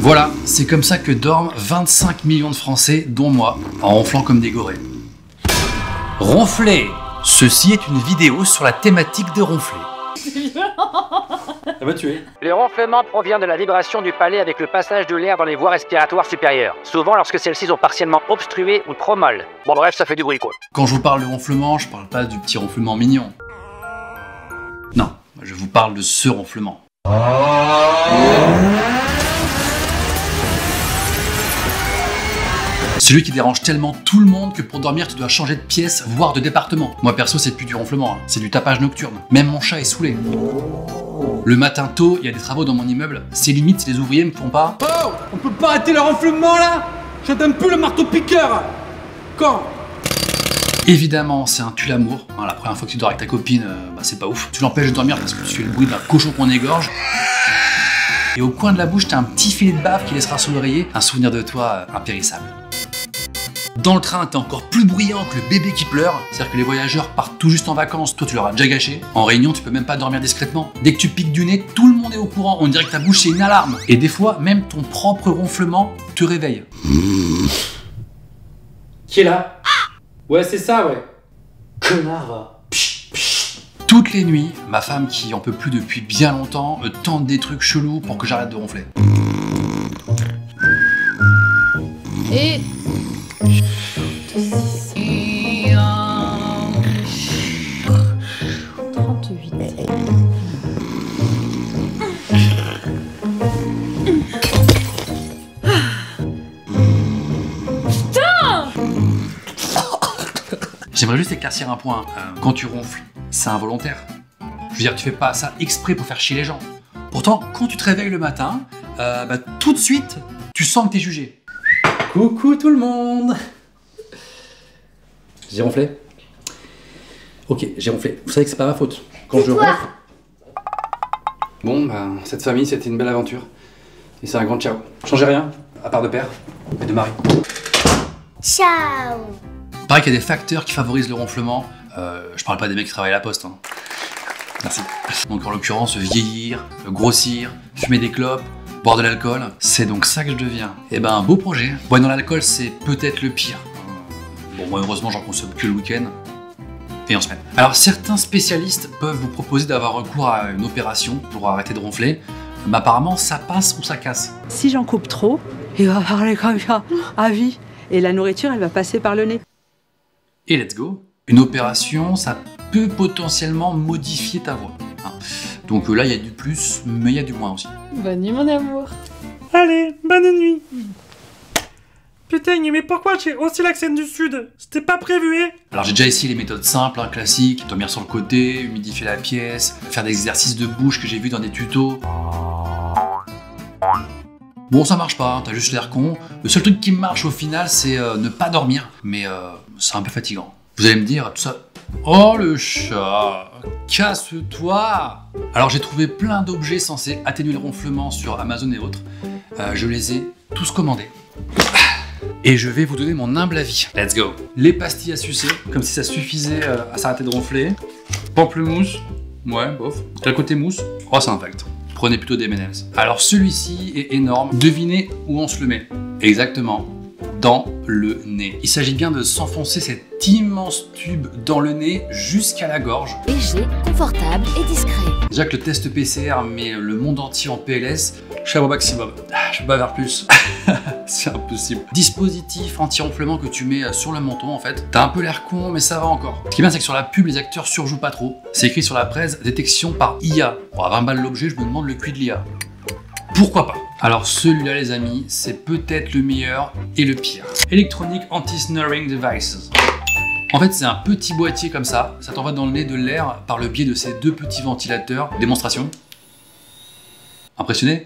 Voilà, c'est comme ça que dorment 25 millions de Français, dont moi, en ronflant comme des gorées. Ronfler. Ceci est une vidéo sur la thématique de ronfler. Ça va tuer. Le ronflement provient de la vibration du palais avec le passage de l'air dans les voies respiratoires supérieures, souvent lorsque celles-ci sont partiellement obstruées ou trop molles. Bon bref, ça fait du bruit quoi. Quand je vous parle de ronflement, je parle pas du petit ronflement mignon. Non, je vous parle de ce ronflement. Celui qui dérange tellement tout le monde que pour dormir tu dois changer de pièce, voire de département. Moi perso c'est plus du ronflement, hein. C'est du tapage nocturne. Même mon chat est saoulé. Le matin tôt, il y a des travaux dans mon immeuble, c'est limite si les ouvriers me font pas. Oh, on peut pas arrêter le ronflement là? J'attends plus le marteau piqueur. Quand? Évidemment, c'est un tue-l'amour. La première fois que tu dors avec ta copine, c'est pas ouf. Tu l'empêches de dormir parce que tu fais le bruit d'un cochon qu'on égorge. Et au coin de la bouche, t'as un petit filet de bave qui laissera sur l'oreiller un souvenir de toi impérissable. Dans le train, t'es encore plus bruyant que le bébé qui pleure. C'est-à-dire que les voyageurs partent tout juste en vacances, toi tu leur as déjà gâché. En réunion, tu peux même pas dormir discrètement. Dès que tu piques du nez, tout le monde est au courant. On dirait que ta bouche c'est une alarme. Et des fois, même ton propre ronflement te réveille. Qui est là? Ouais, c'est ça, ouais. Connard, va. Toutes les nuits, ma femme, qui en peut plus depuis bien longtemps, me tente des trucs chelous pour que j'arrête de ronfler. Et... J'aimerais juste éclaircir un point. Quand tu ronfles, c'est involontaire. Je veux dire, tu fais pas ça exprès pour faire chier les gens. Pourtant, quand tu te réveilles le matin, tout de suite, tu sens que t'es jugé. Coucou tout le monde. J'ai ronflé. Ok, j'ai ronflé. Vous savez que c'est pas ma faute. Quand je ronfle... Bon, cette famille, c'était une belle aventure. Et c'est un grand ciao. Changez rien, à part de père et de mari. Ciao. Pareil qu'il y a des facteurs qui favorisent le ronflement. Je parle pas des mecs qui travaillent à la poste. Hein. Merci. Donc en l'occurrence, vieillir, grossir, fumer des clopes, boire de l'alcool, c'est donc ça que je deviens. Eh ben, un beau projet. Boire dans l'alcool, c'est peut-être le pire. Bon, moi heureusement, j'en consomme que le week-end et en semaine. Alors certains spécialistes peuvent vous proposer d'avoir recours à une opération pour arrêter de ronfler. Mais apparemment, ça passe ou ça casse. Si j'en coupe trop, il va parler comme ça à vie. Et la nourriture, elle va passer par le nez. Et let's go. Une opération, ça peut potentiellement modifier ta voix. Hein. Donc là, il y a du plus, mais il y a du moins aussi. Bonne nuit mon amour. Allez, bonne nuit. Putain, mais pourquoi j'ai aussi l'accent du sud? C'était pas prévu, hein? Alors j'ai déjà essayé les méthodes simples, classiques, dormir sur le côté, humidifier la pièce, faire des exercices de bouche que j'ai vus dans des tutos. Bon, ça marche pas, t'as juste l'air con. Le seul truc qui marche au final, c'est ne pas dormir, mais c'est un peu fatigant. Vous allez me dire, tout ça... Oh le chat, casse-toi! Alors j'ai trouvé plein d'objets censés atténuer le ronflement sur Amazon et autres. Je les ai tous commandés. Et je vais vous donner mon humble avis. Let's go! Les pastilles à sucer, comme si ça suffisait à s'arrêter de ronfler. Pamplemousse, ouais, bof. T'as le côté mousse? Oh, c'est un fact. Prenez plutôt des M&M's. Alors celui-ci est énorme. Devinez où on se le met. Exactement. Dans le nez. Il s'agit bien de s'enfoncer cet immense tube dans le nez jusqu'à la gorge. Léger, confortable et discret. Déjà que le test PCR met le monde entier en PLS, je suis à mon maximum. Je peux pas faire plus. C'est impossible. Dispositif anti-ronflement que tu mets sur le menton en fait. T'as un peu l'air con mais ça va encore. Ce qui est bien c'est que sur la pub les acteurs surjouent pas trop. C'est écrit sur la presse, détection par IA. Bon, à 20 balles l'objet, je me demande le QI de l'IA. Pourquoi pas? Alors celui-là les amis, c'est peut-être le meilleur et le pire. Electronic Anti-Snoring Devices. En fait c'est un petit boîtier comme ça t'envoie dans le nez de l'air par le biais de ces deux petits ventilateurs. Démonstration. Impressionné?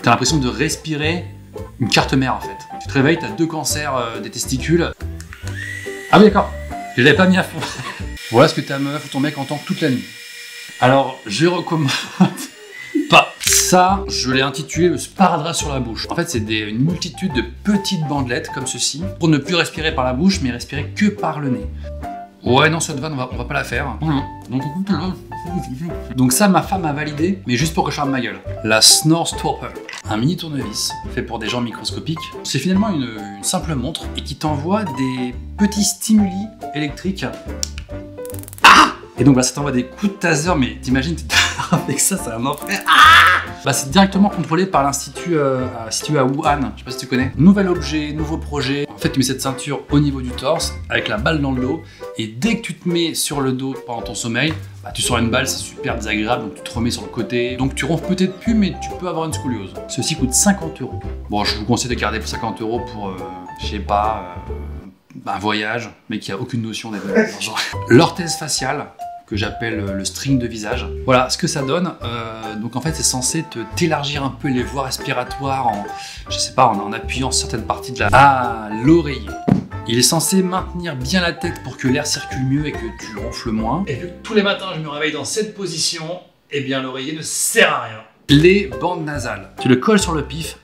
T'as l'impression de respirer une carte mère en fait. Tu te réveilles, t'as 2 cancers des testicules. Ah oui d'accord, je l'avais pas mis à fond. Voilà ce que ta meuf ou ton mec entend toute la nuit. Alors je recommande pas. Ça, je l'ai intitulé le sparadrap sur la bouche. En fait, c'est une multitude de petites bandelettes comme ceci pour ne plus respirer par la bouche, mais respirer que par le nez. Ouais, non, cette vanne, on va pas la faire. Donc ça, ma femme a validé, mais juste pour que je ferme ma gueule. La Snore Stopper. un mini tournevis fait pour des gens microscopiques. C'est finalement une simple montre et qui t'envoie des petits stimuli électriques. Et donc ça t'envoie des coups de taser, mais t'imagines, avec ça, c'est un enfer. C'est directement contrôlé par l'institut situé à Wuhan, je sais pas si tu connais. Nouvel objet, nouveau projet. En fait, tu mets cette ceinture au niveau du torse, avec la balle dans le dos, et dès que tu te mets sur le dos pendant ton sommeil, tu sors une balle, c'est super désagréable, donc tu te remets sur le côté. Donc tu ronfles peut-être plus, mais tu peux avoir une scoliose. Ceci coûte 50 €. Bon, je vous conseille de garder pour 50 € pour, je sais pas, un voyage, mais qui a aucune notion d'argent. L'orthèse faciale, que j'appelle le string de visage. Voilà ce que ça donne. Donc en fait c'est censé t'élargir un peu les voies respiratoires en, je sais pas, en appuyant certaines parties de l'oreiller. Il est censé maintenir bien la tête pour que l'air circule mieux et que tu ronfles moins. Et vu que tous les matins je me réveille dans cette position, eh bien l'oreiller ne sert à rien. Les bandes nasales. Tu le colles sur le pif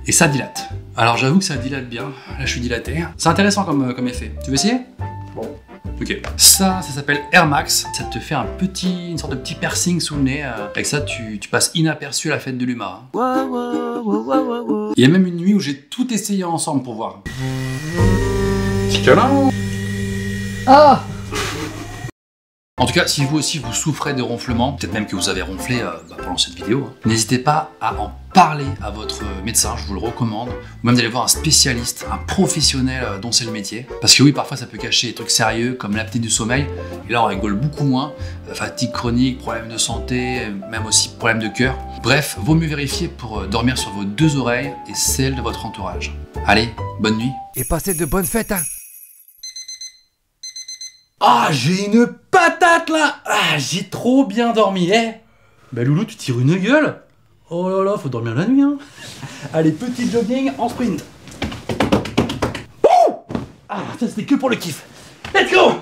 et ça dilate. Alors j'avoue que ça dilate bien. Là je suis dilaté. C'est intéressant comme effet. Tu veux essayer? Bon. Ok. Ça s'appelle Air Max. Ça te fait une sorte de petit piercing sous le nez. Avec ça, tu passes inaperçu à la fête de l'UMA. Il y a même une nuit où j'ai tout essayé ensemble pour voir. Petit câlin. Ah! En tout cas, si vous aussi vous souffrez de ronflement, peut-être même que vous avez ronflé pendant cette vidéo, n'hésitez pas à en parler à votre médecin, je vous le recommande, ou même d'aller voir un spécialiste, un professionnel dont c'est le métier. Parce que oui, parfois ça peut cacher des trucs sérieux comme l'apnée du sommeil, et là on rigole beaucoup moins, fatigue chronique, problèmes de santé, même aussi problèmes de cœur. Bref, vaut mieux vérifier pour dormir sur vos deux oreilles et celles de votre entourage. Allez, bonne nuit. Et passez de bonnes fêtes, hein. Ah, j'ai une patate là! Ah, j'ai trop bien dormi, Bah Loulou, tu tires une gueule? Oh là là, faut dormir la nuit, hein. Allez, petit jogging en sprint. Ah, ça c'était que pour le kiff. Let's go!